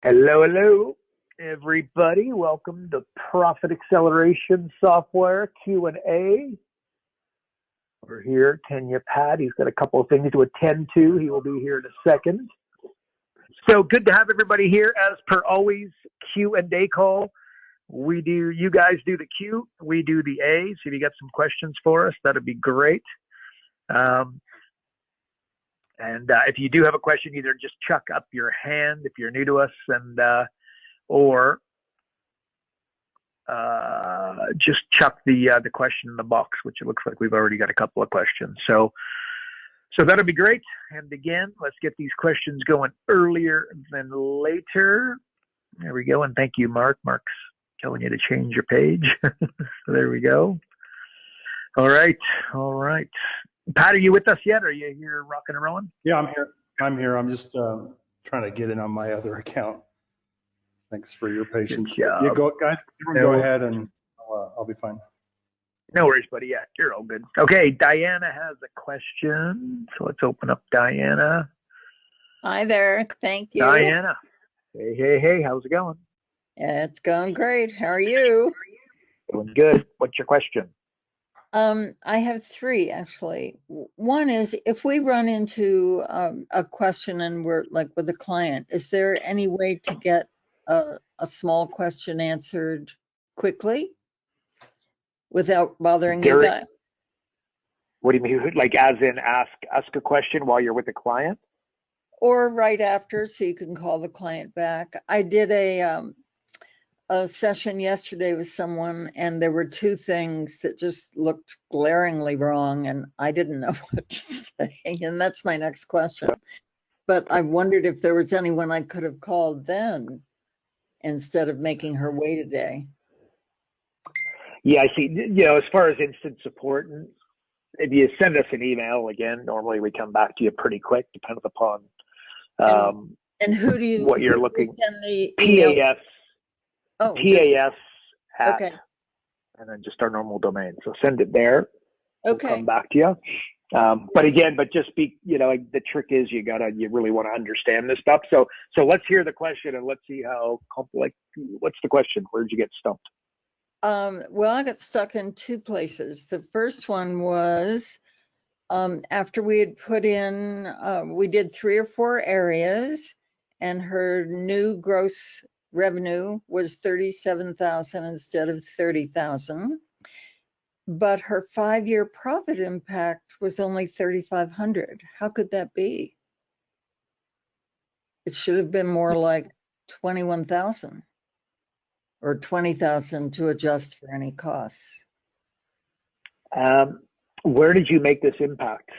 Hello, hello, everybody. Welcome to Profit Acceleration Software Q&A. We're here, Kenya Pat. He's got a couple of things to attend to. He will be here in a second. So good to have everybody here. As per always, Q&A call. You guys do the Q, we do the A. So if you got some questions for us, that'd be great. And if you do have a question, either just chuck up your hand if you're new to us, or just chuck the question in the box, which it looks like we've already got a couple of questions. So that'll be great. And again, let's get these questions going earlier than later. There we go. And thank you, Mark. Mark's telling you to change your page. So there we go. All right. Pat, are you with us yet? Are you here rocking and rolling? Yeah, I'm here. I'm just trying to get in on my other account. Thanks for your patience. Yeah, go, guys. Go ahead, and I'll be fine. No worries, buddy. Yeah, you're all good. Okay, Diana has a question, so let's open up Diana. Hi there. Thank you. Diana. Hey. How's it going? It's going great. How are you? Doing good. What's your question? I have three, actually. One is, if we run into a question and we're like with a client, is there any way to get a small question answered quickly without bothering you guys? What do you mean? Like as in ask a question while you're with the client? Or right after, so you can call the client back. I did a session yesterday with someone, and there were two things that just looked glaringly wrong, and I didn't know what to say. And that's my next question. But I wondered if there was anyone I could have called then instead of making her wait a day. Yeah, I see. As far as instant support, if you send us an email, again, normally we come back to you pretty quick, depending upon and who do you what you're looking. Send the email? PAS. Oh, PAS at, okay. And then just our normal domain. So send it there. Okay. We'll come back to you. But just be, the trick is you really want to understand this stuff. So let's hear the question and let's see what's the question? Where'd you get stumped? Well, I got stuck in two places. The first one was after we had put in, we did 3 or 4 areas, and her new gross revenue was 37,000 instead of 30,000, but her 5-year profit impact was only 3,500. How could that be? It should have been more like 21,000 or 20,000 to adjust for any costs. Where did you make this impact?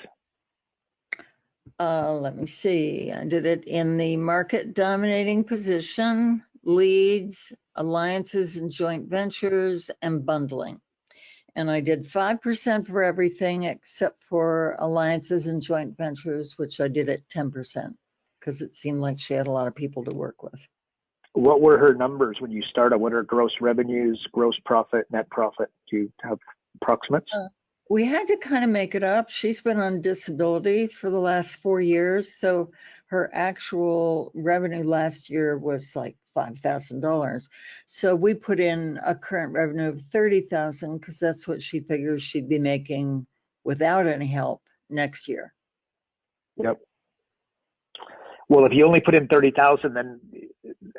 Let me see. I did it in the market dominating position, leads, alliances and joint ventures, and bundling. And I did 5% for everything except for alliances and joint ventures, which I did at 10% because it seemed like she had a lot of people to work with. What were her numbers when you started? What are gross revenues, gross profit, net profit? Do you have approximates? We had to kind of make it up. She's been on disability for the last 4 years, so her actual revenue last year was like $5,000. So we put in a current revenue of 30,000 because that's what she figures she'd be making without any help next year. Yep. Well, if you only put in 30,000,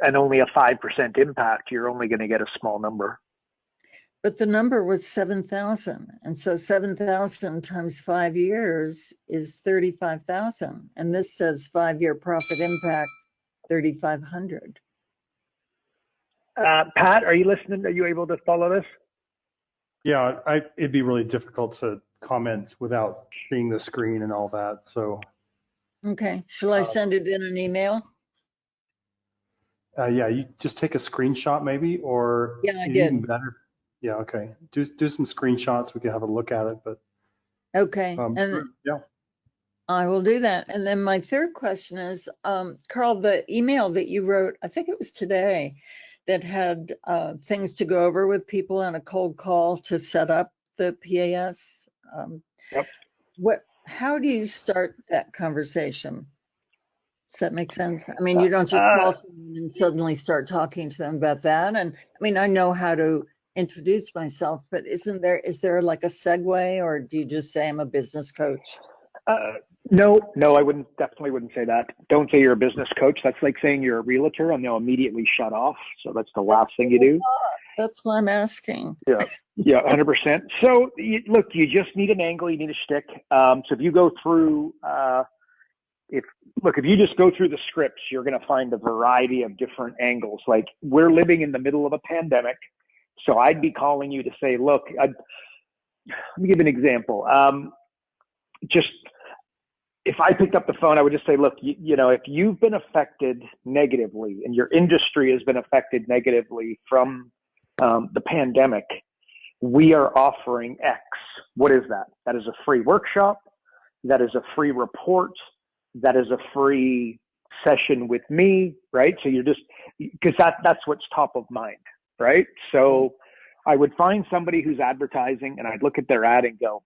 and only a 5% impact, you're only going to get a small number. But the number was 7,000. And so 7,000 times 5 years is 35,000. And this says 5-year profit impact, 3,500. Pat, are you listening? Are you able to follow this? Yeah, it'd be really difficult to comment without seeing the screen and all that. So. Okay. Shall I send it in an email? Yeah, you just take a screenshot maybe, or yeah, I did. Even better. Yeah, okay. Do some screenshots. We can have a look at it, but. Okay. Yeah. I will do that. And then my third question is, Carl, the email that you wrote, I think it was today, that had things to go over with people on a cold call to set up the PAS. Yep. How do you start that conversation? Does that make sense? I mean, you don't just call someone and suddenly start talking to them about that. And I mean, I know how to introduce myself, but is there like a segue, or do you just say I'm a business coach? No, I definitely wouldn't say that. Don't say you're a business coach. That's like saying you're a realtor and they'll immediately shut off. So that's the last thing you do. That's why I'm asking. Yeah, 100%. So look, you just need an angle. You need a shtick. So if you go through, if you just go through the scripts, you're going to find a variety of different angles. Like, we're living in the middle of a pandemic. So I'd be calling you to say, look, let me give an example. Just if I picked up the phone, I would just say, look, you know, if you've been affected negatively and your industry has been affected negatively from the pandemic, we are offering X. What is that? That is a free workshop. That is a free report. That is a free session with me, right? So you're just, because that's what's top of mind, right? So I would find somebody who's advertising and I'd look at their ad and go,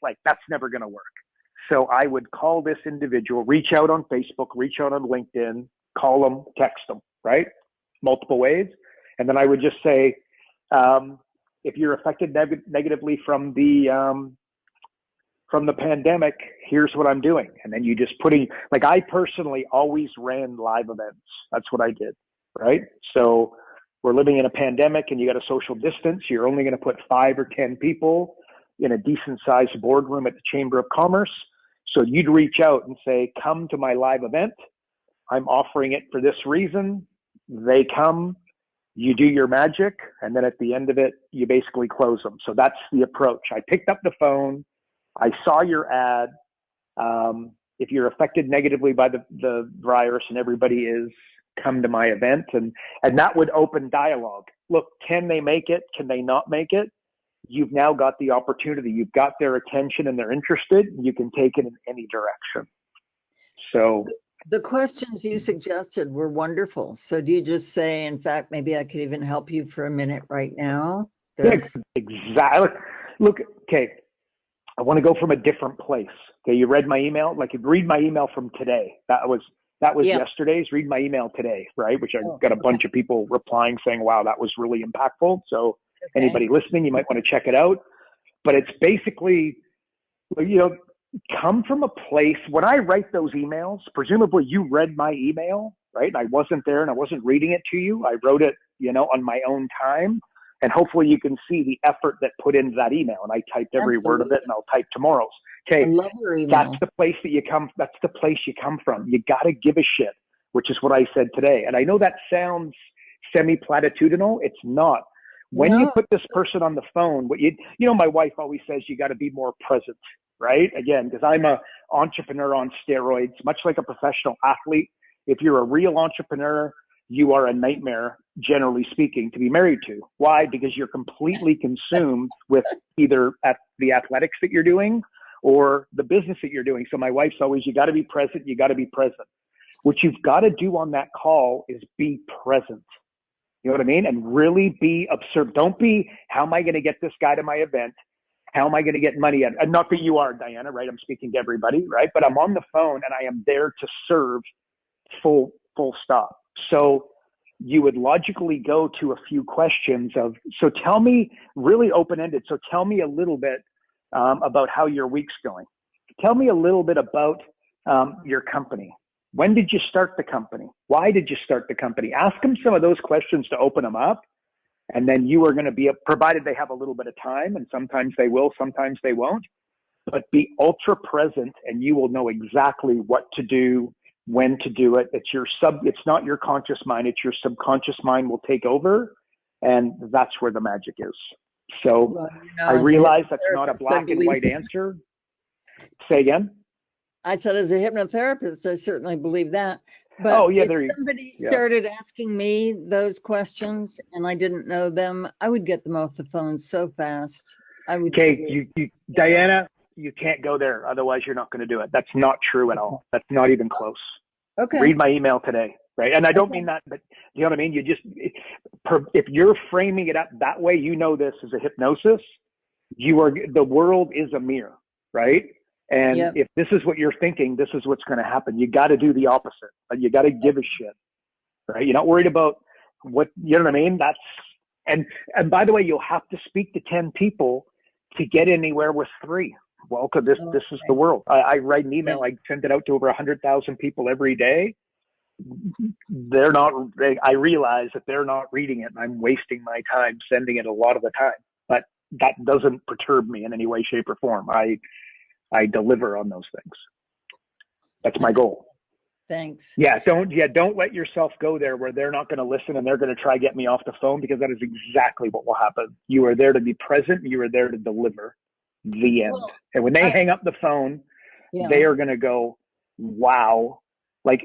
like, that's never going to work. So I would call this individual, reach out on Facebook, reach out on LinkedIn, call them, text them, right? Multiple ways. And then I would just say, if you're affected negatively from the pandemic, here's what I'm doing. And then you just like, I personally always ran live events. That's what I did, right? So we're living in a pandemic and you got a social distance. You're only going to put 5 or 10 people in a decent sized boardroom at the Chamber of Commerce. So you'd reach out and say, come to my live event. I'm offering it for this reason. They come, you do your magic, and then at the end of it, you basically close them. So that's the approach. I picked up the phone. I saw your ad. If you're affected negatively by the virus, and everybody is, come to my event. And that would open dialogue. Look, can they make it? Can they not make it? You've now got the opportunity. You've got their attention and they're interested. You can take it in any direction. So the questions you suggested were wonderful. So do you just say, in fact, maybe I could even help you for a minute right now? Exactly. Look, okay, I want to go from a different place. Okay, you read my email? Like, you read my email from today. That was yesterday's. Read my email today, right? Which I got a bunch of people replying saying, wow, that was really impactful. So anybody listening, you might want to check it out. But it's basically, you know, come from a place. When I write those emails, presumably you read my email, right? And I wasn't there and I wasn't reading it to you. I wrote it, you know, on my own time. And hopefully you can see the effort that put into that email. And I typed every word of it, and I'll type tomorrow's. Okay, that's the place that you come. That's the place you come from. You got to give a shit, which is what I said today. And I know that sounds semi-platitudinal. It's not. When you put this person on the phone, what you know, my wife always says you got to be more present, right? Again, because I'm a entrepreneur on steroids, much like a professional athlete. If you're a real entrepreneur, you are a nightmare, generally speaking, to be married to. Why? Because you're completely consumed with either at the athletics that you're doing or the business that you're doing. So my wife's always, you got to be present. You got to be present. What you've got to do on that call is be present. You know what I mean? And really be observed. Don't be, how am I going to get this guy to my event? How am I going to get money? And not that you are, Diana, right? I'm speaking to everybody, right? But I'm on the phone and I am there to serve, full stop. So you would logically go to a few questions of, so tell me, really open-ended. So tell me a little bit about how your week's going. Tell me a little bit about your company. When did you start the company? Why did you start the company? Ask them some of those questions to open them up. And then you are going to be, provided they have a little bit of time, and sometimes they will, sometimes they won't, but be ultra present and you will know exactly what to do, when to do it. It's not your conscious mind, it's your subconscious mind will take over. And that's where the magic is. So well, I realize that's not a black and white answer. Say again? I said, as a hypnotherapist, I certainly believe that. But if somebody started asking me those questions and I didn't know them, I would get them off the phone so fast. Okay, Diana, you can't go there. Otherwise, you're not going to do it. That's not true at all. That's not even close. Okay. Read my email today, right? And I don't mean that, but you know what I mean? If you're framing it up that way, you know this as a hypnosis. The world is a mirror, right? And Yep. if this is what you're thinking, this is what's going to happen. You got to do the opposite. You got to give a shit, right? You're not worried about what, you know what I mean? And by the way, you'll have to speak to 10 people to get anywhere with 3. Well, cause this is the world. I write an email. I send it out to over 100,000 people every day. I realize that they're not reading it, and I'm wasting my time sending it a lot of the time, but that doesn't perturb me in any way, shape, or form. I deliver on those things. That's my goal. Thanks. Don't let yourself go there where they're not going to listen and they're going to try get me off the phone, because that is exactly what will happen. You are there to be present. You are there to deliver. The end. Well, and when they hang up the phone, they are going to go, wow. What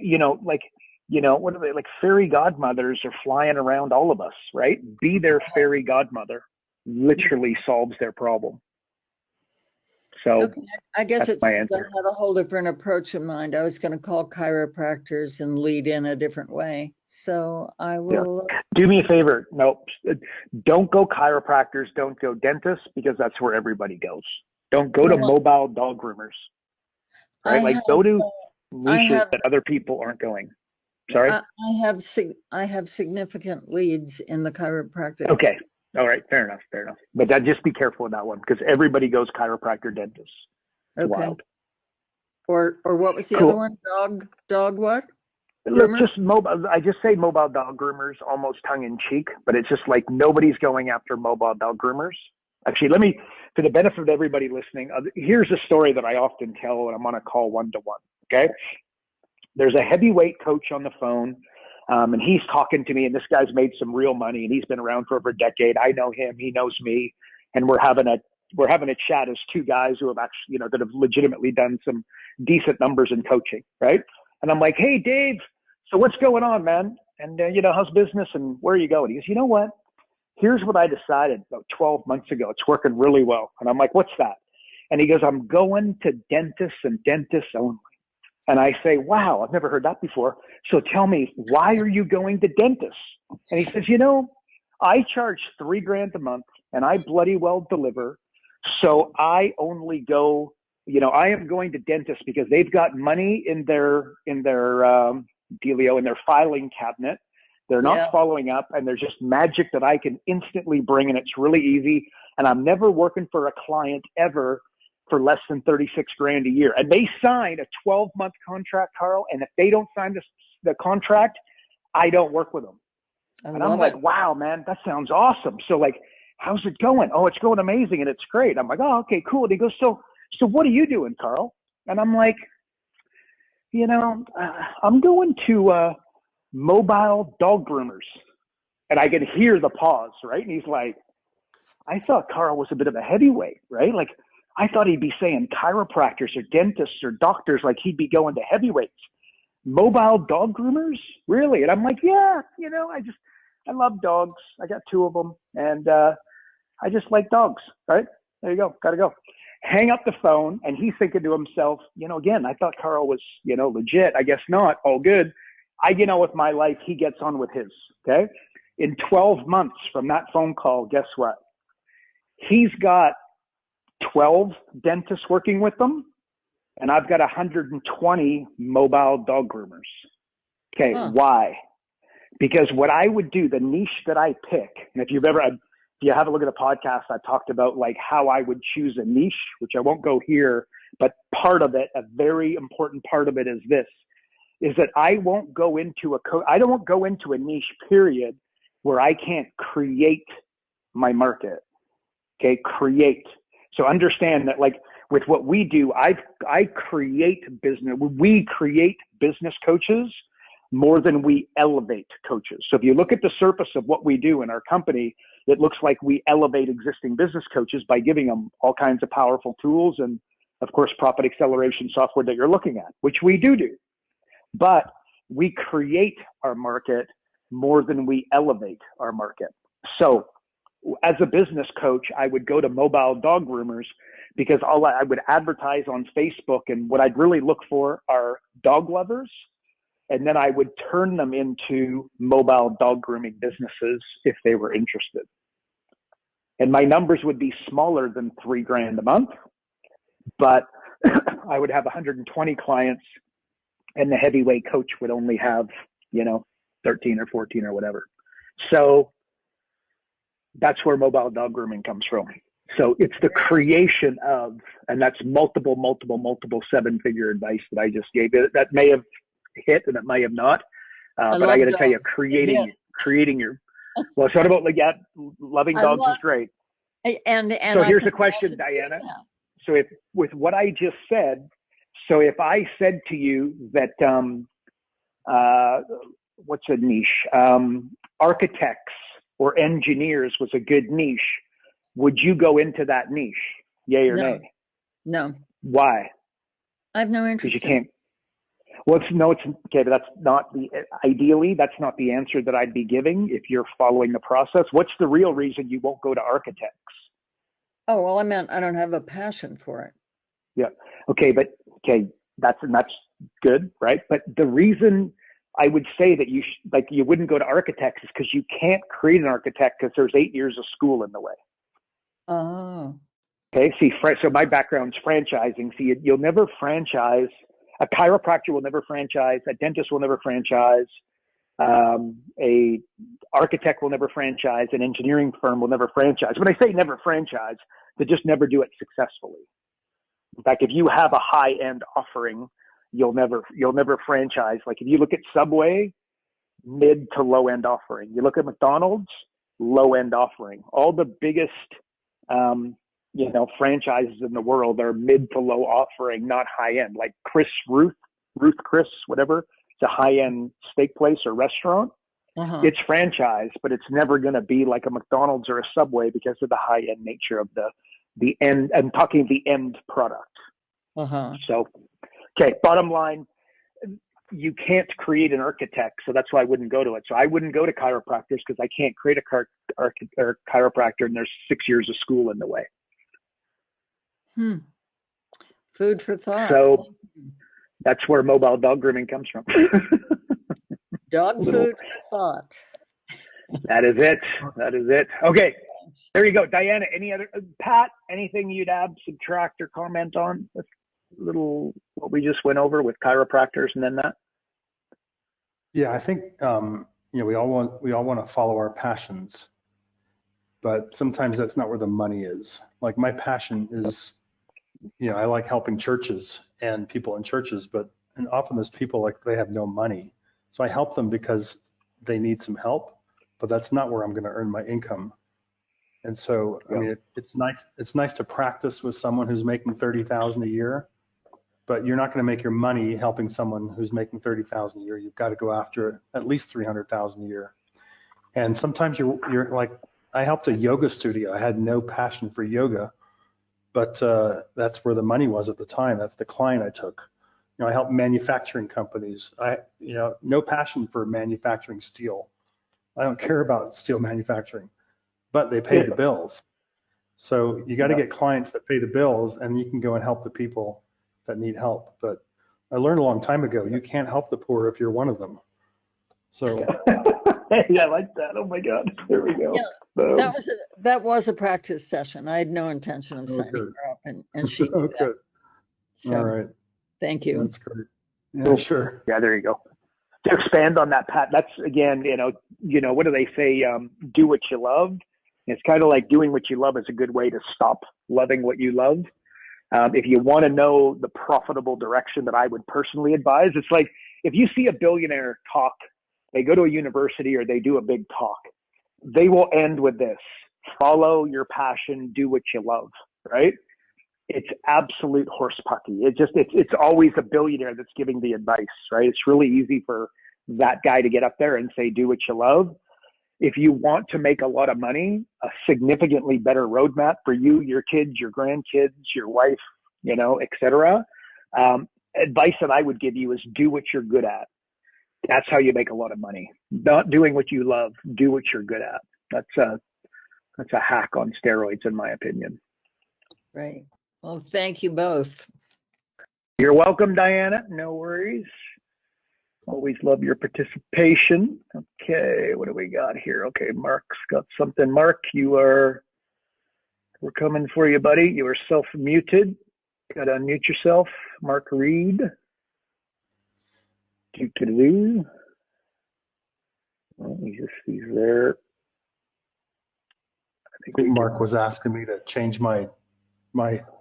are they, like fairy godmothers are flying around all of us, right? Be their fairy godmother literally solves their problem. So okay. I guess it's my I answer. had a whole different approach in mind. I was going to call chiropractors and lead in a different way. So I will. Do me a favor. No, don't go chiropractors. Don't go dentists, because that's where everybody goes. Don't go to mobile dog groomers. Right? Go to niches that other people aren't going. Sorry? I have significant leads in the chiropractic. Okay. All right. Fair enough. But just be careful with that one, because everybody goes chiropractor, dentist. It's wild. Or what was the other one? Dog what? I just say mobile dog groomers almost tongue in cheek, but it's just like nobody's going after mobile dog groomers. Actually, for the benefit of everybody listening, here's a story that I often tell when I'm on a call one-to-one. Okay. There's a heavyweight coach on the phone. And he's talking to me, and this guy's made some real money, and he's been around for over a decade. I know him, he knows me, and we're having a chat as 2 guys who have actually, that have legitimately done some decent numbers in coaching, right? And I'm like, hey, Dave, so what's going on, man? And how's business, and where are you going? He goes, you know what? Here's what I decided about 12 months ago. It's working really well. And I'm like, what's that? And he goes, I'm going to dentists and dentists only. And I say, wow, I've never heard that before. So tell me, why are you going to dentists? And he says, I charge $3,000 a month, and I bloody well deliver. So I only go, I am going to dentists because they've got money in their dealio, in their filing cabinet. They're not following up, and there's just magic that I can instantly bring, and it's really easy. And I'm never working for a client ever for less than $36,000 a year. And they sign a 12-month contract, Carl. And if they don't sign the contract, I don't work with them. And I'm like, wow, man, that sounds awesome. So like, how's it going? Oh, it's going amazing. And it's great. I'm like, oh, okay, cool. And he goes, so what are you doing, Carl? And I'm like, I'm going to mobile dog groomers. And I can hear the pause, right? And he's like, I thought Carl was a bit of a heavyweight, right? Like, I thought he'd be saying chiropractors or dentists or doctors, like he'd be going to heavyweights. Mobile dog groomers? Really? And I'm like, yeah, I love dogs. I got 2 of them, and I just like dogs, right? There you go. Got to go. Hang up the phone, and he's thinking to himself, again, I thought Carl was, legit. I guess not. All good. I get on with my life. He gets on with his, okay? In 12 months from that phone call, guess what? He's got 12 dentists working with them, and I've got 120 mobile dog groomers. Okay. Why? Because what I would do, the niche that I pick, and if you have a look at the podcast, I talked about like how I would choose a niche, which I won't go here, but part of it, a very important part of it is this, is that I won't go into I don't go into a niche period where I can't create my market. Okay. Create. So understand that, like with what we do, I create business. We create business coaches more than we elevate coaches. So if you look at the surface of what we do in our company, it looks like we elevate existing business coaches by giving them all kinds of powerful tools and, of course, profit acceleration software that you're looking at, which we do. But we create our market more than we elevate our market. So as a business coach, I would go to mobile dog groomers because I would advertise on Facebook, and what I'd really look for are dog lovers. And then I would turn them into mobile dog grooming businesses if they were interested. And my numbers would be smaller than $3,000 a month, but I would have 120 clients, and the heavyweight coach would only have, 13 or 14 or whatever. So that's where mobile dog grooming comes from. So it's the creation of, and that's multiple 7-figure advice that I just gave you. That may have hit and it may have not. But I got to tell you, creating your, well, so what about loving dogs is great. And so here's the question, Diana. So if with what I just said, so if I said to you that, what's a niche? Architects or engineers was a good niche, would you go into that niche? Yay or nay? No. Why? I have no interest. Because you can't. Well, it's okay, but that's not ideally, that's not the answer that I'd be giving if you're following the process. What's the real reason you won't go to architects? Oh, well, I meant I don't have a passion for it. Yeah. Okay, that's good, right? But the reason I would say that you wouldn't go to architects is because you can't create an architect because there's 8 years of school in the way. Oh. Okay. See, so my background's franchising. See, you'll never franchise. A chiropractor will never franchise. A dentist will never franchise. A architect will never franchise. An engineering firm will never franchise. When I say never franchise, they just never do it successfully. In fact, if you have a high-end offering, you'll never franchise. Like if you look at Subway, mid to low-end offering. You look at McDonald's, low-end offering. All the biggest, franchises in the world are mid to low offering, not high-end. Like Ruth Chris, whatever. It's a high-end steak place or restaurant. Uh-huh. It's franchised, but it's never going to be like a McDonald's or a Subway because of the high-end nature of the end. I'm talking the end product. Uh-huh. So, okay, bottom line, you can't create an architect, so that's why I wouldn't go to it. So I wouldn't go to chiropractors because I can't create a chiropractor, and there's 6 years of school in the way. Food for thought. So that's where mobile dog grooming comes from. Dog food for thought. That is it. Okay, there you go. Diana, Pat, anything you'd add, subtract, or comment on this little, what we just went over with chiropractors and then that? Yeah, I think, we all want to follow our passions, but sometimes that's not where the money is. Like my passion is, I like helping churches and people in churches, and often there's people like they have no money. So I help them because they need some help, but that's not where I'm going to earn my income. And so, I mean, it's nice to practice with someone who's making $30,000 a year, but you're not going to make your money helping someone who's making $30,000 a year. You've got to go after at least $300,000 a year. And sometimes you're like, I helped a yoga studio. I had no passion for yoga, but that's where the money was at the time. That's the client I took. I helped manufacturing companies. No passion for manufacturing steel. I don't care about steel manufacturing, but they pay the bills. So you got to get clients that pay the bills, and you can go and help the people that need help. But I learned a long time ago, you can't help the poor if you're one of them. So hey, I like that. Oh my God, there we go. Yeah, that was a practice session. I had no intention of signing her up, and she did that. So, all right. Thank you. That's great. Yeah, sure. Yeah, there you go. To expand on that, Pat, that's again, what do they say? Do what you love. It's kind of like doing what you love is a good way to stop loving what you love. If you want to know the profitable direction that I would personally advise, it's like if you see a billionaire talk, they go to a university or they do a big talk, they will end with this: follow your passion, do what you love, right? It's absolute horse pucky. It's always a billionaire that's giving the advice, right? It's really easy for that guy to get up there and say, do what you love. If you want to make a lot of money, a significantly better roadmap for you, your kids, your grandkids, your wife, et cetera. Advice that I would give you is do what you're good at. That's how you make a lot of money. Not doing what you love, do what you're good at. That's a hack on steroids, in my opinion. Right. Well, thank you both. You're welcome, Diana. No worries. Always love your participation. Okay, what do we got here? Okay, Mark's got something. Mark, we're coming for you, buddy. You are self-muted. Got to unmute yourself, Mark Reed. Doo-doo-doo. Well, he's there. I think Mark was asking me to change my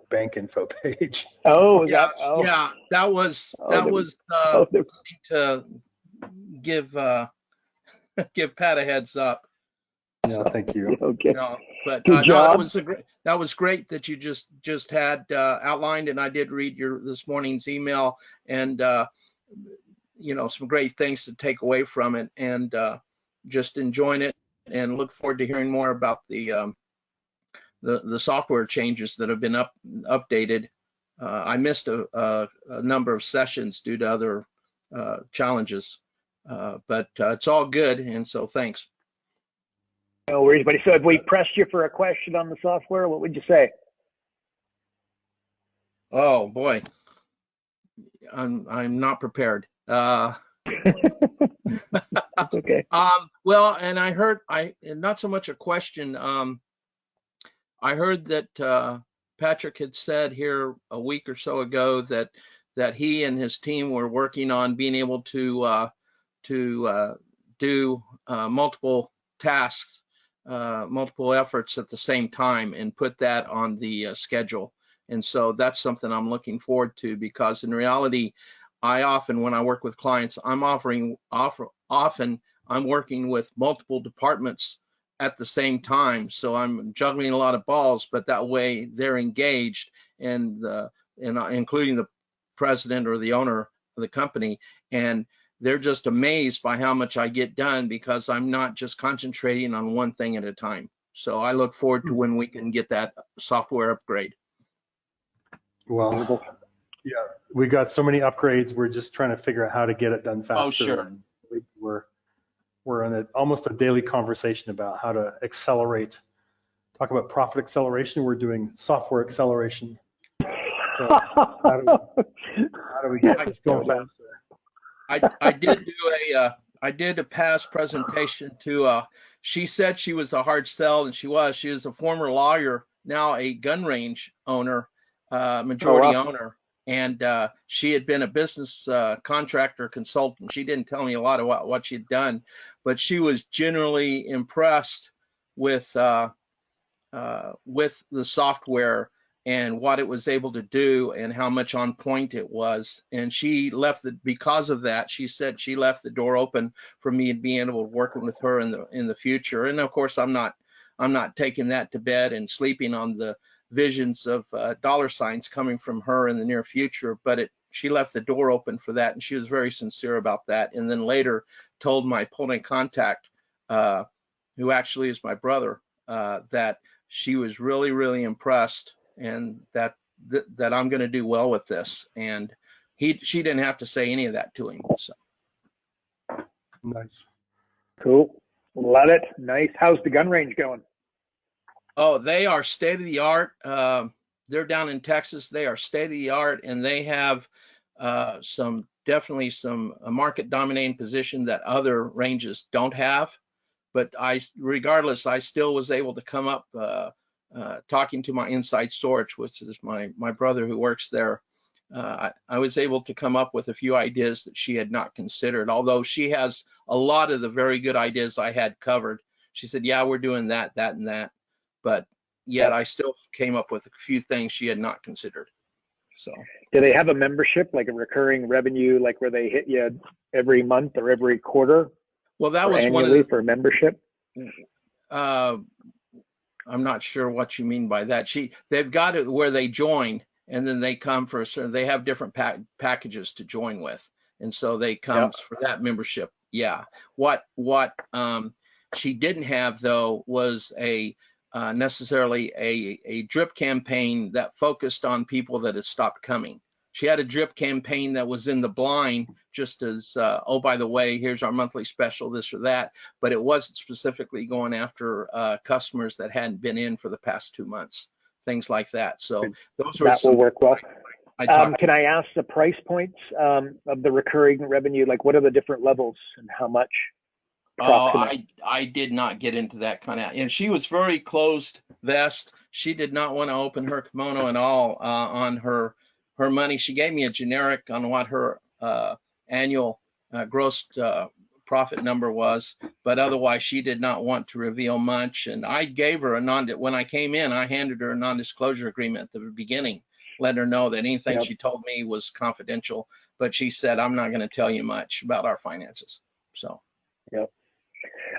bank info page. Oh, Yeah, oh. yeah, that was to give give Pat a heads up. Yeah, thank you. Okay. But Good job. that was great that you just had outlined, and I did read this morning's email, and some great things to take away from it, and just enjoying it, and look forward to hearing more about the software changes that have been updated. I missed a number of sessions due to other challenges, but it's all good, and so thanks. No worries, buddy. So if we pressed you for a question on the software, what would you say? Oh boy, I'm not prepared. Okay. Well, and I heard not so much a question. I heard that Patrick had said here a week or so ago that he and his team were working on being able to do multiple tasks, multiple efforts at the same time, and put that on the schedule. And so that's something I'm looking forward to, because in reality, I often, when I work with clients, I'm working with multiple departments at the same time. So I'm juggling a lot of balls, but that way they're engaged, and including the president or the owner of the company, and they're just amazed by how much I get done, because I'm not just concentrating on one thing at a time. So I look forward to when we can get that software upgrade. Well, yeah, we got so many upgrades. We're just trying to figure out how to get it done faster. Oh, sure. And we're in almost a daily conversation about how to accelerate. Talk about profit acceleration. We're doing software acceleration. So how do we get this going faster? I did a past presentation to. She said she was a hard sell, and she was. She was a former lawyer, now a gun range owner, majority owner. And she had been a business contractor consultant. She didn't tell me a lot of what she'd done, but she was generally impressed with the software and what it was able to do and how much on point it was. And she left because of that. She said she left the door open for me being able to work with her in the future. And of course, I'm not taking that to bed and sleeping on the visions of dollar signs coming from her in the near future, but she left the door open for that, and she was very sincere about that. And then later told my point of contact, who actually is my brother, that she was really, really impressed, and that I'm going to do well with this. And she didn't have to say any of that to him. So nice, cool, love it. Nice. How's the gun range going? Oh, they are state of the art. They're down in Texas. They are state of the art, and they have definitely some market dominating position that other ranges don't have. But regardless, I still was able to come up talking to my inside source, which is my brother who works there. I was able to come up with a few ideas that she had not considered, although she has a lot of the very good ideas I had covered. She said, yeah, we're doing that, and that. But yet I still came up with a few things she had not considered. So do they have a membership, like a recurring revenue, like where they hit you every month or every quarter? Well, that was one of the, for membership. I'm not sure what you mean by that. They've got it where they join, and then they come for they have different packages to join with, and so they come for that membership. Yeah. What she didn't have though was necessarily a drip campaign that focused on people that had stopped coming. She had a drip campaign that was in the blind, just as, oh, by the way, here's our monthly special, this or that, but it wasn't specifically going after customers that hadn't been in for the past 2 months, things like that. So those were will work well. Can I ask the price points of the recurring revenue? Like, what are the different levels and how much? Oh, I did not get into that kind of, and she was very closed vest. she did not want to open her kimono at all on her money. She gave me a generic on what her annual gross profit number was, but otherwise she did not want to reveal much. And I gave her when I came in, I handed her a non-disclosure agreement at the beginning, let her know that anything Yep. she told me was confidential, but she said, I'm not going to tell you much about our finances. So. Yep.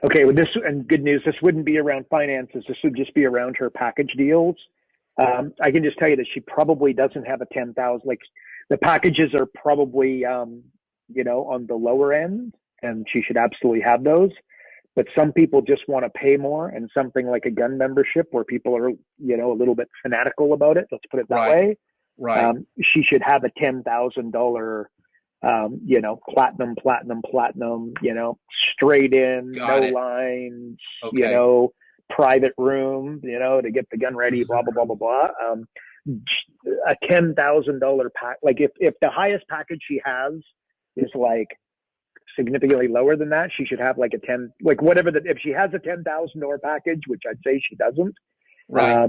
Okay, well, this, and good news, this wouldn't be around finances. This would just be around her package deals. I can just tell you that she probably doesn't have a 10,000, like the packages are probably, on the lower end, and she should absolutely have those. But some people just want to pay more, and something like a gun membership where people are, a little bit fanatical about it. Let's put it that way. Right. She should have a $10,000, platinum, straight in, Got no it. lines, Okay. private room, to get the gun ready, blah, blah, blah, blah, blah. A $10,000 pack, like if the highest package she has is like significantly lower than that, she should have like if she has a $10,000 package, which I'd say she doesn't, Right.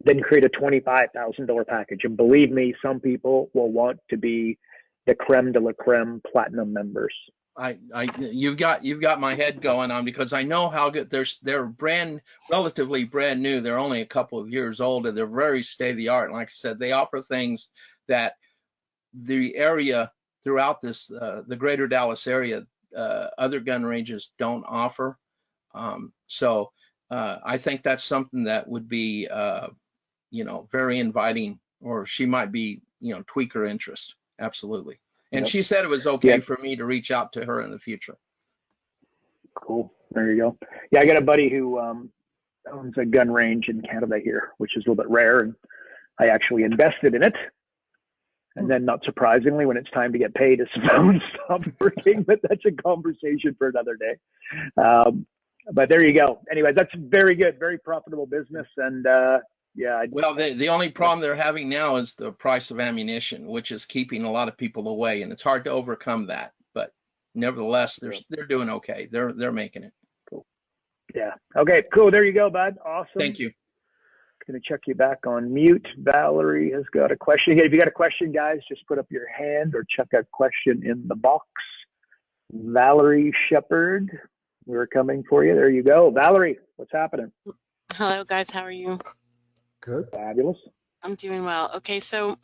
then create a $25,000 package. And believe me, some people will want to be the creme de la creme platinum members. You've got my head going on, because I know how good they're relatively brand new. They're only a couple of years old, and they're very state of the art. And like I said, they offer things that the area throughout the greater Dallas area, other gun ranges don't offer. So I think that's something that would be, very inviting, or she might be, tweak her interest. Absolutely. And Yep. she said it was okay Yep. for me to reach out to her in the future. Cool. There you go. Yeah, I got a buddy who owns a gun range in Canada here, which is a little bit rare, and I actually invested in it. And then, not surprisingly, when it's time to get paid, his phone stopped working. But that's a conversation for another day. But there you go. Anyway, that's very good, very profitable business, and Well, the only problem they're having now is the price of ammunition, which is keeping a lot of people away, and it's hard to overcome that. But nevertheless, they're doing okay. They're making it. Cool. Yeah. Okay. Cool. There you go, bud. Awesome. Thank you. Going to check you back on mute. Valerie has got a question. Again, if you got a question, guys, just put up your hand or check a question in the box. Valerie Shepard, we're coming for you. There you go. Valerie, what's happening? Hello, guys. How are you? Good. Fabulous. I'm doing well. Okay, so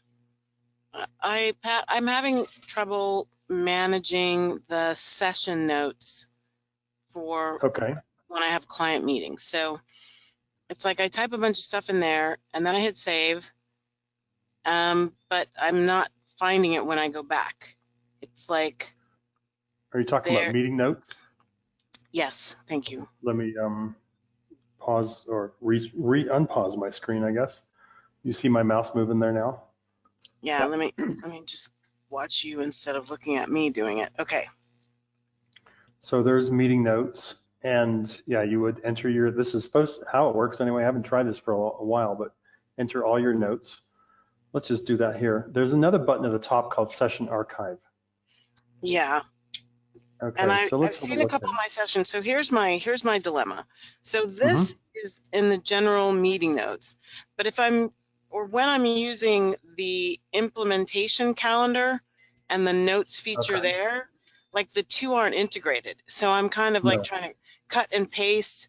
I'm having trouble managing the session notes for Okay. when I have client meetings. So it's like I type a bunch of stuff in there and then I hit save, but I'm not finding it when I go back. It's like, Are you talking about meeting notes? yes, thank you. Let me pause or unpause my screen, I guess. You see my mouse moving there now? Yeah, let me just watch you instead of looking at me doing it. Okay. So there's meeting notes, and yeah, you would enter this is how it works anyway. I haven't tried this for a while, but enter all your notes. Let's just do that here. There's another button at the top called Session Archive. Yeah. Okay. And So I've seen a couple of my sessions. So here's my dilemma. So this is in the general meeting notes, but when I'm using the implementation calendar and the notes feature there, like the two aren't integrated. So I'm kind of like trying to cut and paste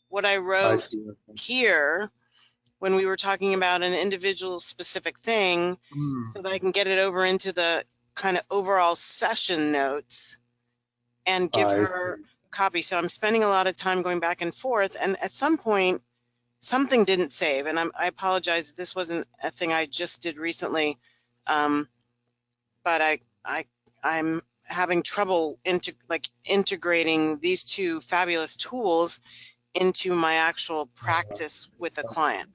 what I wrote here when we were talking about an individual specific thing so that I can get it over into the kind of overall session notes and give her a copy. So I'm spending a lot of time going back and forth, and at some point something didn't save, and I apologize, this wasn't a thing I just did recently, but I'm having trouble integrating these two fabulous tools into my actual practice with a client.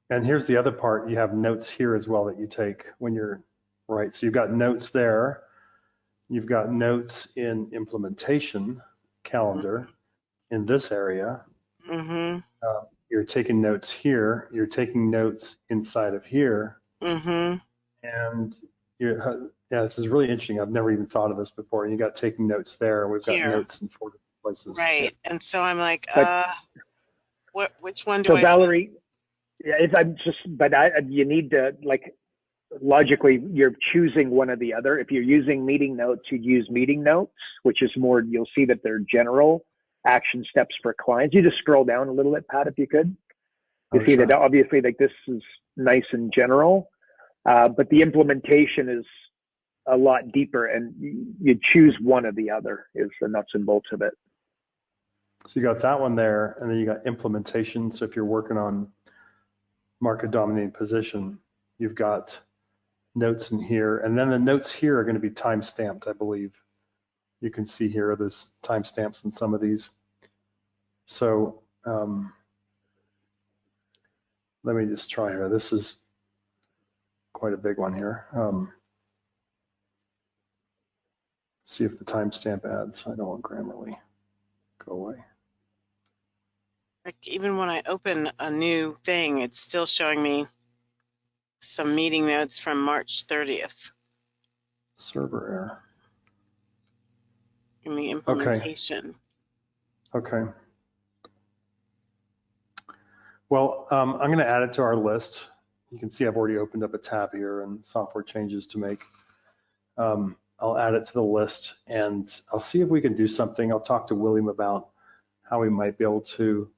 And here's the other part. You have notes here as well that you take when you're right. So you've got notes there. You've got notes in implementation calendar in this area. You're taking notes here. You're taking notes inside of here. And this is really interesting. I've never even thought of this before. You got taking notes there. We've got notes in 4 different places. Right. And so I'm like, Which one do So I send? Valerie, yeah, you need to, like, logically, you're choosing one or the other. If you're using meeting notes, you'd use meeting notes, which is more, you'll see that they're general action steps for clients. You just scroll down a little bit, Pat, if you could. You Oh, see sure. that obviously, like, this is nice and general, but the implementation is a lot deeper, and you choose one or the other is the nuts and bolts of it. So you got that one there, and then you got implementation. So if you're working on market dominating position, you've got notes in here, and then the notes here are going to be time stamped, I believe. You can see here there's time stamps in some of these. So let me just try here. This is quite a big one here. See if the timestamp adds. I don't want Grammarly. Go away. Like even when I open a new thing, it's still showing me some meeting notes from March 30th Server error. in the implementation. Okay. Well, I'm going to add it to our list. You can see I've already opened up a tab here and software changes to make. I'll add it to the list, and I'll see if we can do something. I'll talk to William about how we might be able to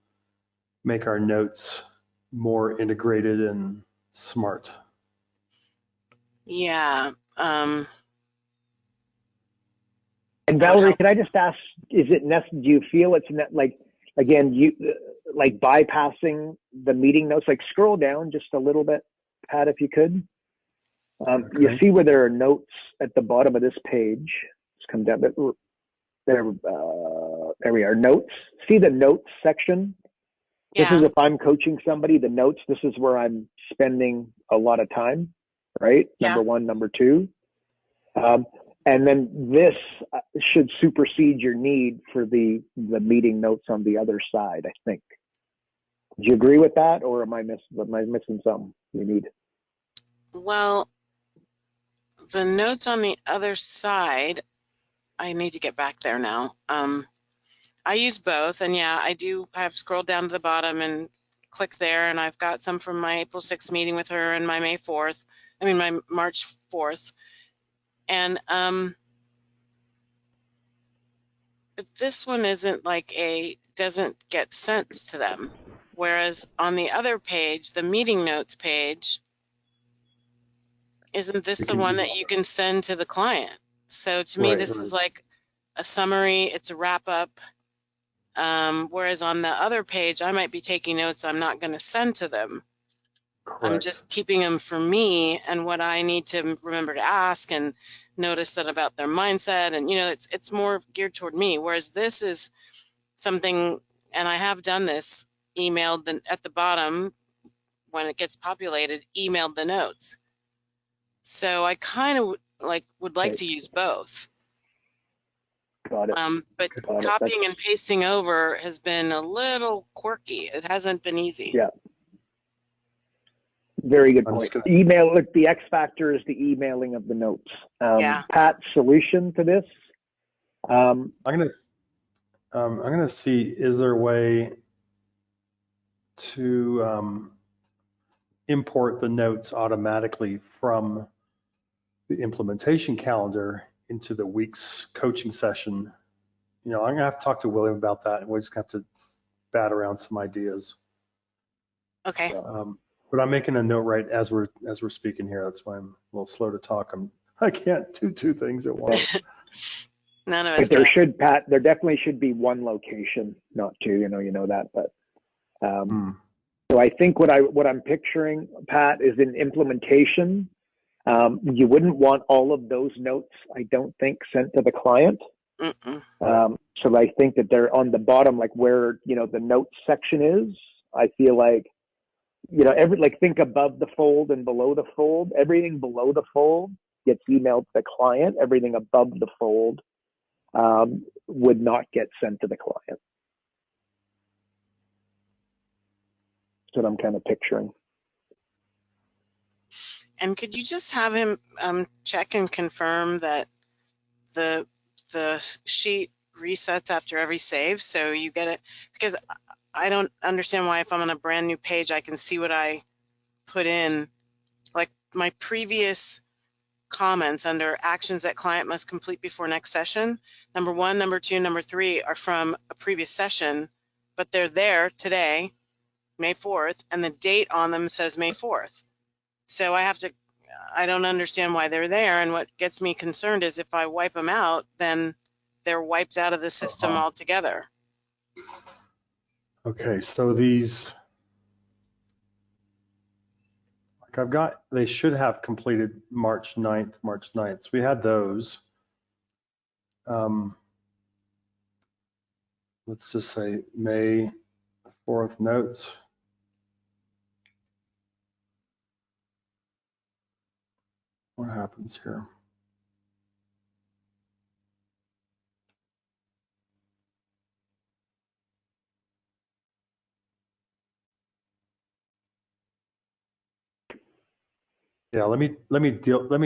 make our notes more integrated and smart. Yeah. And Valerie, can I just ask, do you feel it's not like, again, like bypassing the meeting notes, like scroll down just a little bit, Pat, if you could. Okay. You see where there are notes at the bottom of this page. Let's come down. There we are, notes. See the notes section? Yeah. This is if I'm coaching somebody, the notes, this is where I'm spending a lot of time, right? Yeah. Number one, number two. And then this should supersede your need for the meeting notes on the other side, I think. Do you agree with that, or am I missing something you need? Well, the notes on the other side, I need to get back there now. I use both, and yeah, I've scrolled down to the bottom and clicked there, and I've got some from my April 6th meeting with her and my my March 4th. And but this one doesn't get sent to them. Whereas on the other page, the meeting notes page, isn't this the one that you can send to the client? So to me, this is like a summary, it's a wrap up. Whereas on the other page, I might be taking notes I'm not going to send to them. Correct. I'm just keeping them for me and what I need to remember to ask and notice that about their mindset. And, it's more geared toward me. Whereas this is something, and I have done this, emailed at the bottom when it gets populated, emailed the notes. So I kind of would like to use both. Got it. But copying and pasting over has been a little quirky. It hasn't been easy. Yeah. Very good point. Email, look, the X factor is the emailing of the notes. Yeah. Pat's solution to this? I'm gonna see, is there a way to import the notes automatically from the implementation calendar into the week's coaching session? I'm gonna have to talk to William about that, and we're just gonna have to bat around some ideas. Okay. But I'm making a note right as we're speaking here. That's why I'm a little slow to talk. I can't do two things at once. None of us. But there definitely should be one location, not two. You know that. But so I think what I'm picturing, Pat, is in implementation. You wouldn't want all of those notes, I don't think, sent to the client. So I think that they're on the bottom, like where the notes section is. I feel like think above the fold and below the fold. Everything below the fold gets emailed to the client. Everything above the fold would not get sent to the client. That's what I'm kind of picturing. And could you just have him check and confirm that the sheet resets after every save, so you get it? Because I don't understand why if I'm on a brand new page, I can see what I put in. Like my previous comments under actions that client must complete before next session. Number 1, number 2, number 3 are from a previous session, but they're there today, May 4th, and the date on them says May 4th. So I don't understand why they're there. And what gets me concerned is if I wipe them out, then they're wiped out of the system altogether. Okay, so they should have completed March 9th. So we had those. Let's just say May 4th notes. What happens here? Yeah, let me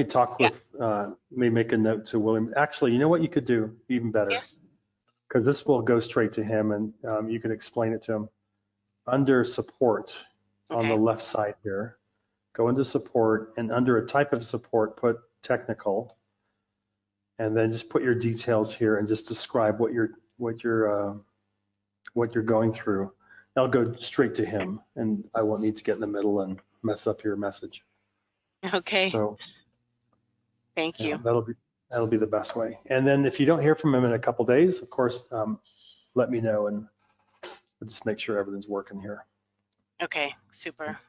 talk with, let me make a note to William. Actually, you know what you could do even better? Yes. Because this will go straight to him and you can explain it to him. Under support on the left side here, go into support, and under a type of support, put technical, and then just put your details here and just describe what you're going through. I'll go straight to him, and I won't need to get in the middle and mess up your message. Okay. So thank you. That'll be the best way. And then if you don't hear from him in a couple days, of course, let me know, and we'll just make sure everything's working here. Okay, super.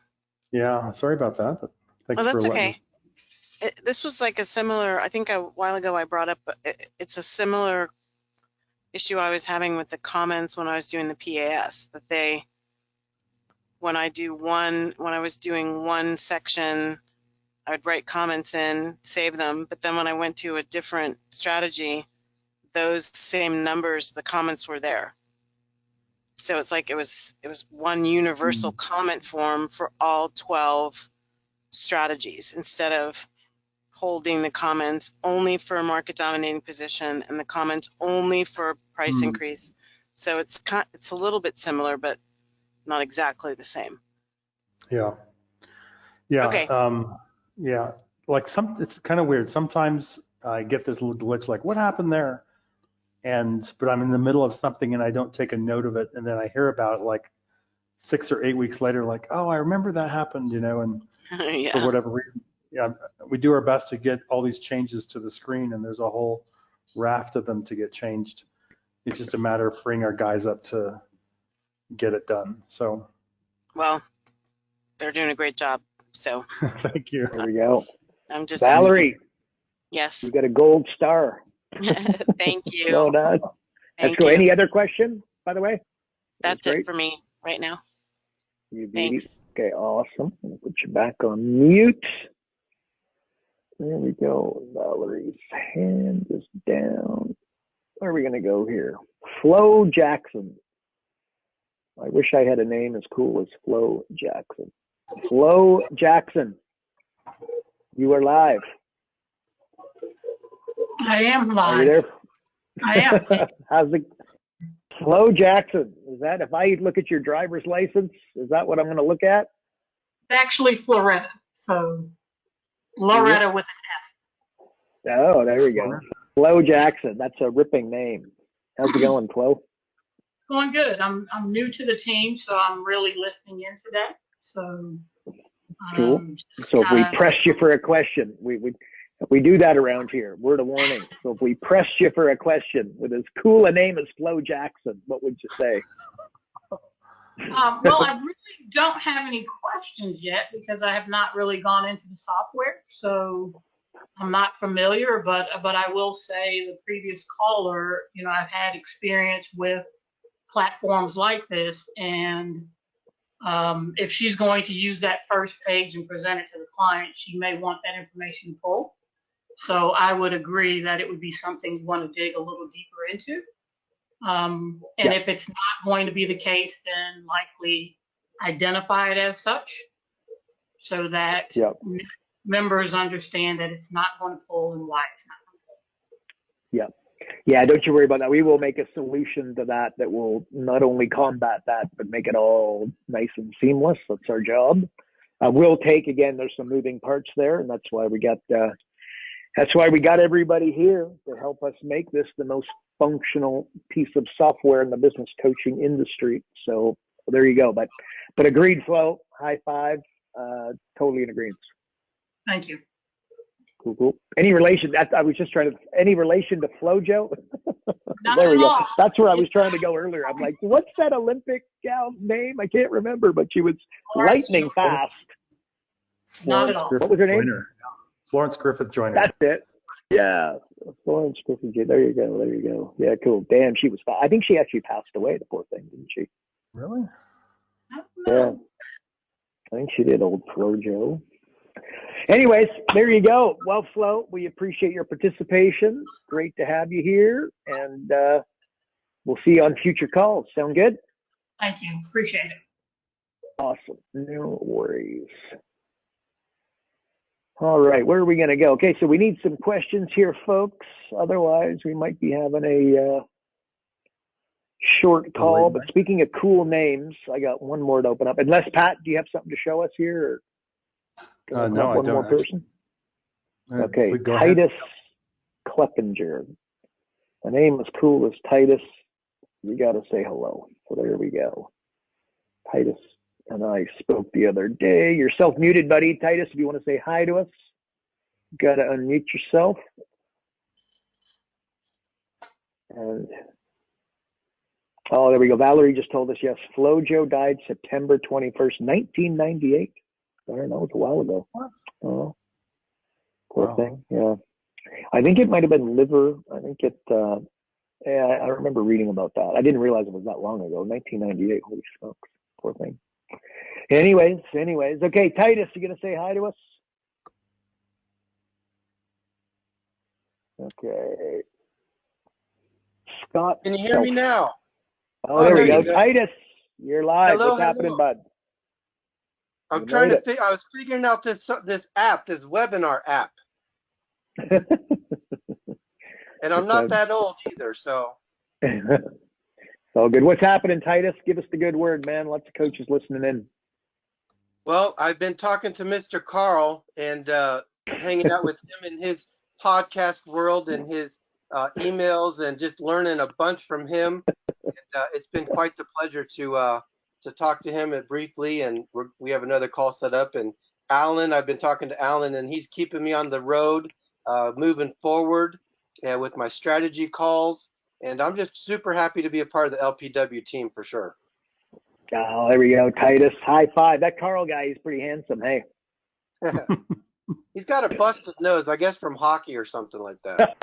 Yeah, sorry about that. But thanks Well, that's for okay. This was like a similar, I think a while ago I brought up, it's a similar issue I was having with the comments when I was doing the PAS, that when I was doing one section, I would write comments in, save them, but then when I went to a different strategy, those same numbers, the comments were there. So it's like it was one universal comment form for all 12 strategies instead of holding the comments only for a market dominating position and the comments only for price increase. So it's a little bit similar, but not exactly the same. Yeah. Yeah. Okay. Yeah. Like it's kind of weird. Sometimes I get this little glitch, like what happened there? But I'm in the middle of something and I don't take a note of it. And then I hear about it like 6 or 8 weeks later, like, oh, I remember that happened, and Yeah. for whatever reason, we do our best to get all these changes to the screen, and there's a whole raft of them to get changed. It's just a matter of freeing our guys up to get it done. So. Well, they're doing a great job. So. Thank you. There we go. I'm just Valerie. asking. Yes. You got a gold star. Thank you. Well done. Let's go. Any other question, by the way? That's it for me right now. You beauty. Thanks. Okay, awesome. I'll put you back on mute. There we go. Valerie's hand is down. Where are we going to go here? Flo Jackson. I wish I had a name as cool as Flo Jackson. Flo Jackson, you are live. I am live. Are you there? I am. How's it? Flo Jackson. Is that, if I look at your driver's license, is that what I'm going to look at? It's actually Floretta. So Loretta with an F. Oh, there we go. Flo Jackson. That's a ripping name. How's it going, Flo? It's going good. I'm new to the team, so I'm really listening into that. So cool. So if we pressed you for a question, we do that around here. Word of warning. So if we pressed you for a question with as cool a name as Flo Jackson, what would you say? Well, I really don't have any questions yet because I have not really gone into the software, so I'm not familiar. But I will say the previous caller, I've had experience with platforms like this, and if she's going to use that first page and present it to the client, she may want that information pulled. So I would agree that it would be something you want to dig a little deeper into. If it's not going to be the case, then likely identify it as such so that members understand that it's not going to pull and why it's not going to pull. Yeah, don't you worry about that. We will make a solution to that that will not only combat that, but make it all nice and seamless. That's our job. We'll take, again, there's some moving parts there, and that's why we got everybody here to help us make this the most functional piece of software in the business coaching industry. So there you go. But agreed, Flo. High five. Totally in agreement. Thank you. Cool. Any relation? I was just trying to. Any relation to FloJo? Not There we at go. all. That's where I was trying to go earlier. I'm like, what's that Olympic gal's name? I can't remember, but she was Florence lightning fast. Not at all. What was her name? Joyner. Florence Griffith Joyner. That's it. Yeah, Florence Griffith. There you go. Yeah, cool. Damn, she was fast. I think she actually passed away. The poor thing, didn't she? Really? I don't Yeah, know. I think she did. Old FloJo. Anyways, there you go. Well, Flo, we appreciate your participation. Great to have you here, and we'll see you on future calls. Sound good? Thank you. Appreciate it. Awesome. No worries. All right, where are we going to go? Okay, so we need some questions here, folks. Otherwise, we might be having a short call. But speaking of cool names, I got one more to open up. Unless, Pat, do you have something to show us here? Or No, I one don't. more person? Okay, Go ahead. Titus Kleppinger. The name is cool as Titus. You got to say hello. So there we go. Titus and I spoke the other day. You're self-muted, buddy. Titus, if you want to say hi to us, got to unmute yourself. And oh, there we go. Valerie just told us, yes, FloJo died September 21st, 1998. I don't know, it's a while ago. Oh, poor thing. Yeah. I think it might have been liver. I think it, yeah, I remember reading about that. I didn't realize it was that long ago, 1998. Holy smokes. Poor thing. Anyways. Okay, Titus, you going to say hi to us? Okay. Scott. Can you hear me now? Oh, there we go. you go. Titus, you're live. Hello, What's happening, bud? I'm You trying made to I was figuring out this app, this webinar app, it. and I'm not that old either. So It's all good. What's happening, Titus? Give us the good word, man. Lots of coaches listening in. well, I've been talking to Mr. Carl and hanging out with him in his podcast world and his emails, and just learning a bunch from him. And it's been quite the pleasure to talk to him briefly, and we have another call set up. And Alan, I've been talking to Alan, and he's keeping me on the road, moving forward with my strategy calls. And I'm just super happy to be a part of the LPW team for sure. Oh, there we go, Titus. High five. That Carl guy, he's pretty handsome. Hey. He's got a busted nose, I guess from hockey or something like that.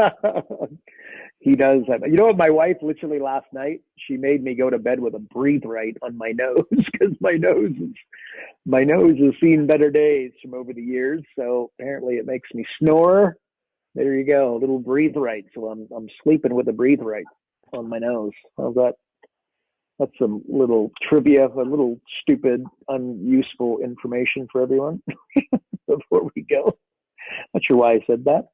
He does have. You know what? My wife literally last night, she made me go to bed with a breathe right on my nose because my nose has seen better days from over the years. So apparently it makes me snore. There you go, a little breathe right. So I'm sleeping with a breathe right on my nose. How's that? That's some little trivia, a little stupid, unuseful information for everyone before we go. Not sure why I said that.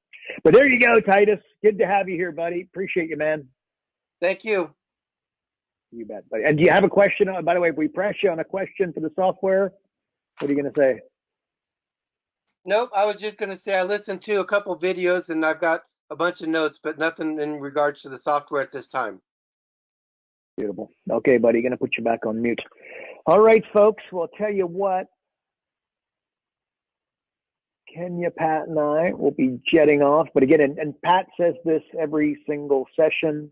But there you go, Titus. Good to have you here, buddy. Appreciate you, man. Thank you. You bet, buddy. And do you have a question? By the way, if we press you on a question for the software, what are you going to say? Nope, I was just going to say I listened to a couple videos and I've got a bunch of notes, but nothing in regards to the software at this time. Beautiful. Okay, buddy, going to put you back on mute. All right, folks, well, I'll tell you what. Kenya, Pat, and I will be jetting off. But again, and Pat says this every single session,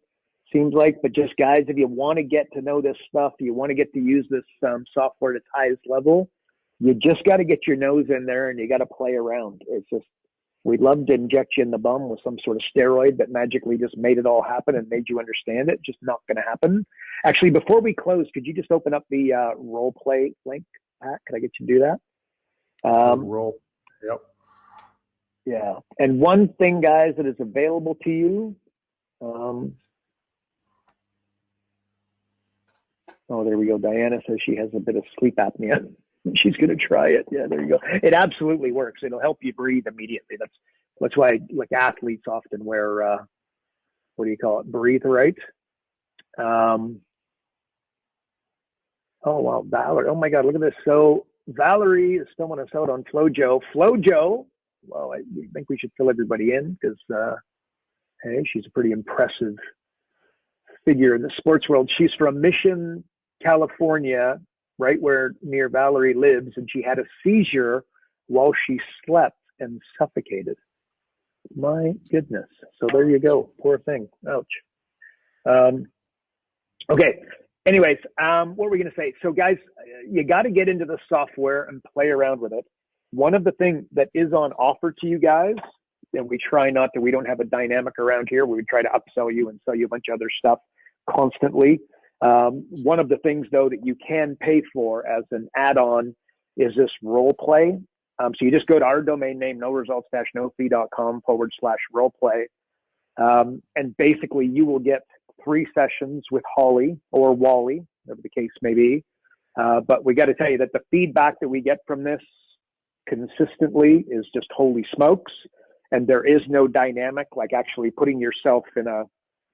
seems like, but just guys, if you want to get to know this stuff, you want to get to use this software at its highest level, you just got to get your nose in there and you got to play around. It's just, we'd love to inject you in the bum with some sort of steroid that magically just made it all happen and made you understand it. Just not going to happen. Actually, before we close, could you just open up the role play link, Pat? Could I get you to do that? Roll. Yep. Yeah. And one thing, guys, that is available to you. Oh, there we go. Diana says she has a bit of sleep apnea. She's going to try it. Yeah, there you go. It absolutely works. It'll help you breathe immediately. That's why, like, athletes often wear what do you call it? Breathe right. Oh wow, Valerie. Oh my God, look at this. So Valerie is filling us out on FloJo. FloJo. Well, I think we should fill everybody in because hey, she's a pretty impressive figure in the sports world. She's from Mission, California, right where near Valerie lives, and she had a seizure while she slept and suffocated. My goodness. So there you go. Poor thing. Ouch. Okay. Anyways, what were we going to say? So guys, you got to get into the software and play around with it. One of the things that is on offer to you guys, and we don't have a dynamic around here. We would try to upsell you and sell you a bunch of other stuff constantly. One of the things though that you can pay for as an add-on is this role play. So you just go to our domain name, noresults-nofee.com/role play. And basically you will get 3 sessions with Holly or Wally, whatever the case may be. But we got to tell you that the feedback that we get from this consistently is just holy smokes. And there is no dynamic, like actually putting yourself in a,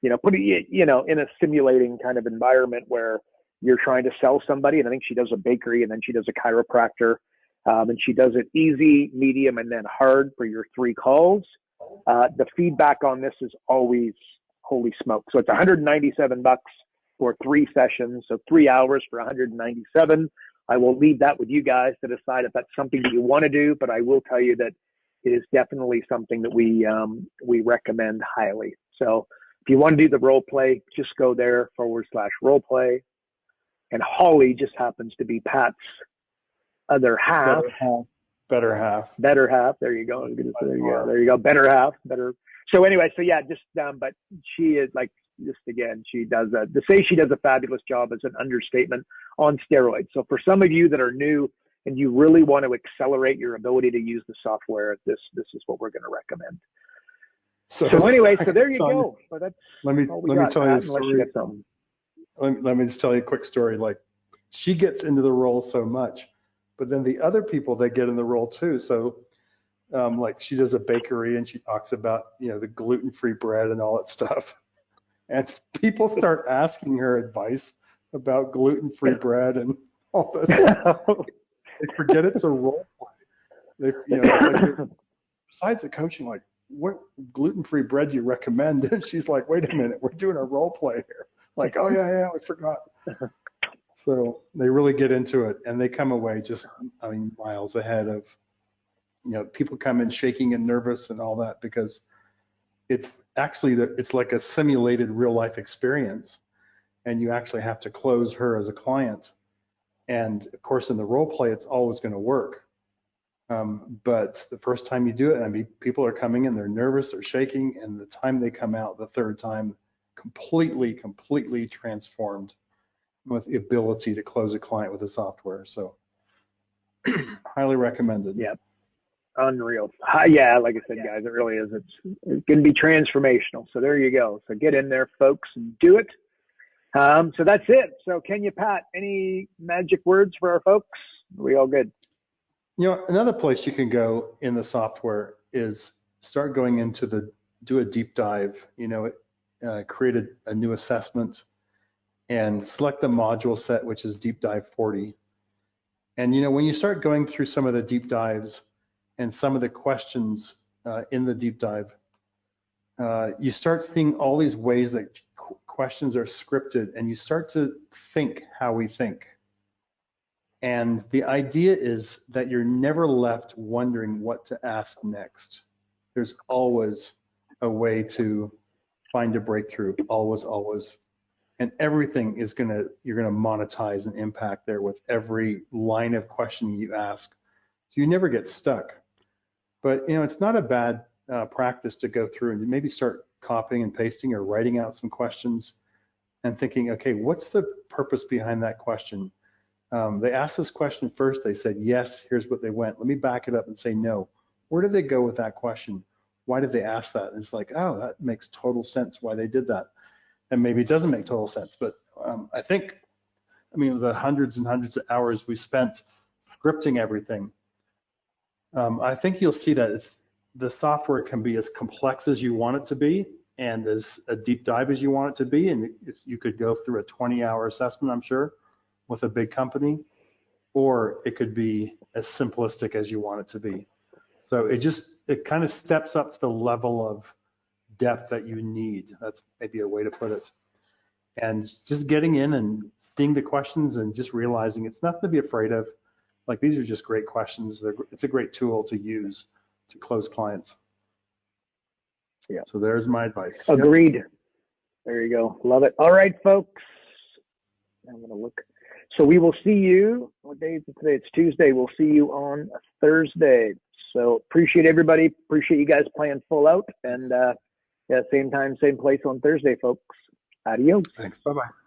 in a simulating kind of environment where you're trying to sell somebody. And I think she does a bakery and then she does a chiropractor. And she does it easy, medium, and then hard for your 3 calls. The feedback on this is always holy smoke. So it's $197 for 3 sessions. So 3 hours for $197. I will leave that with you guys to decide if that's something that you want to do, but I will tell you that it is definitely something that we recommend highly. So if you want to do the role play, just go there /role play. And Holly just happens to be Pat's other half. Better half. Better half. There you go. There you go. Better half. Better. So anyway, so yeah, just but she is like, just again, she does to say she does a fabulous job is an understatement on steroids. So for some of you that are new and you really want to accelerate your ability to use the software, this is what we're going to recommend. So anyway, so there you go. So that's let me tell you a story. Let me just tell you a quick story. Like, she gets into the role so much, but then the other people, they get in the role too. So like, she does a bakery and she talks about, the gluten-free bread and all that stuff. And people start asking her advice about gluten-free bread and all this. They forget it's a role play. Besides the coaching, like, what gluten-free bread do you recommend? And she's like, wait a minute, we're doing a role play here. Like, oh yeah, I forgot. So they really get into it, and they come away just, miles ahead of, people come in shaking and nervous and all that, because it's actually it's like a simulated real life experience, and you actually have to close her as a client. And of course, in the role play, it's always going to work. But the first time you do it, people are coming in, they're nervous, they're shaking, and the time they come out the third time, completely transformed with the ability to close a client with the software. So highly recommended. Yeah. Unreal. Yeah, like I said, guys, it really is. It's going to be transformational. So there you go. So get in there, folks, and do it. So that's it. So Kenya, Pat, any magic words for our folks? Are we all good? Another place you can go in the software is start going into do a deep dive, create a new assessment and select the module set, which is Deep Dive 40. And, when you start going through some of the deep dives and some of the questions in the deep dive, you start seeing all these ways that questions are scripted, and you start to think how we think. And the idea is that you're never left wondering what to ask next. There's always a way to find a breakthrough, always. And everything you're gonna monetize and impact there with every line of questioning you ask. So you never get stuck. But it's not a bad practice to go through and maybe start copying and pasting or writing out some questions and thinking, okay, what's the purpose behind that question? They asked this question first, they said yes, here's what they went. Let me back it up and say no. Where did they go with that question? Why did they ask that? And it's like, oh, that makes total sense why they did that. And maybe it doesn't make total sense, but I think, the hundreds and hundreds of hours we spent scripting everything, I think you'll see that the software can be as complex as you want it to be, and as a deep dive as you want it to be. And you could go through a 20-hour assessment, I'm sure, with a big company, or it could be as simplistic as you want it to be. So it kind of steps up to the level of depth that you need. That's maybe a way to put it. And just getting in and seeing the questions and just realizing it's nothing to be afraid of. Like, these are just great questions. It's a great tool to use to close clients. Yeah. So there's my advice. Agreed. Yep. There you go. Love it. All right, folks. I'm going to look. So we will see you. What day is it today? It's Tuesday. We'll see you on Thursday. So appreciate everybody. Appreciate you guys playing full out. And yeah, same time, same place on Thursday, folks. Adios. Thanks. Bye-bye.